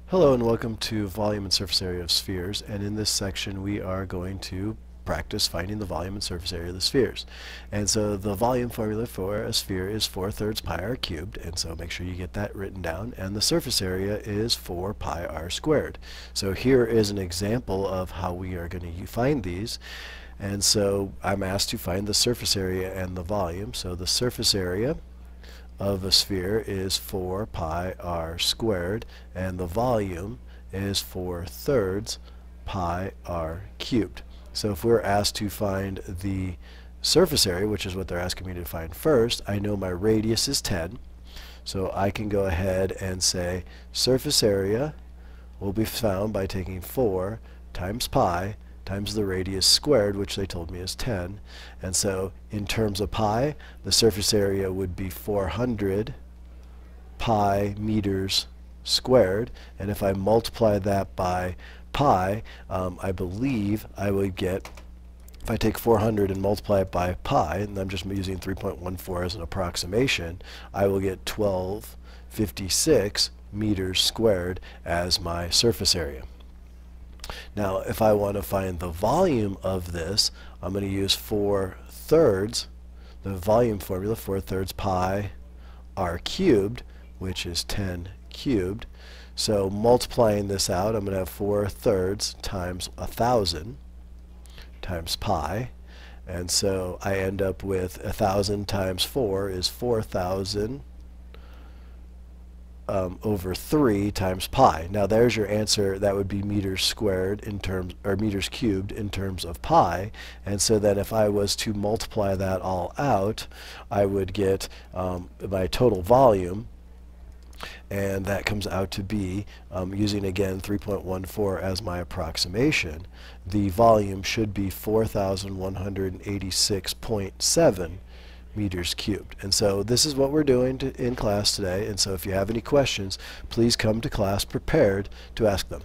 Hello and welcome to Volume and Surface Area of Spheres, and in this section we are going to practice finding the volume and surface area of the spheres. And so the volume formula for a sphere is 4/3 pi r cubed, and so make sure you get that written down, and the surface area is 4 pi r squared. So here is an example of how we are going to find these. And so I'm asked to find the surface area and the volume. So the surface area of a sphere is 4 pi r squared, and the volume is 4/3 pi r cubed. So if we're asked to find the surface area, which is what they're asking me to find first, I know my radius is 10, so I can go ahead and say surface area will be found by taking 4 times pi times the radius squared, which they told me is 10. And so in terms of pi, the surface area would be 400 pi meters squared. And if I multiply that by pi, I believe I would get, if I take 400 and multiply it by pi, and I'm just using 3.14 as an approximation, I will get 1256 meters squared as my surface area. Now, if I want to find the volume of this, I'm going to use 4/3, the volume formula, 4/3 pi r cubed, which is 10 cubed. So multiplying this out, I'm going to have 4/3 times 1,000 times pi. And so I end up with 1,000 times 4 is 4,000 over 3 times pi. Now there's your answer. That would be meters squared in terms, or meters cubed in terms of pi. And so then if I was to multiply that all out, I would get my total volume, and that comes out to be, using again 3.14 as my approximation, the volume should be 4,186.7 meters cubed. And so this is what we're doing in class today, and so if you have any questions, please come to class prepared to ask them.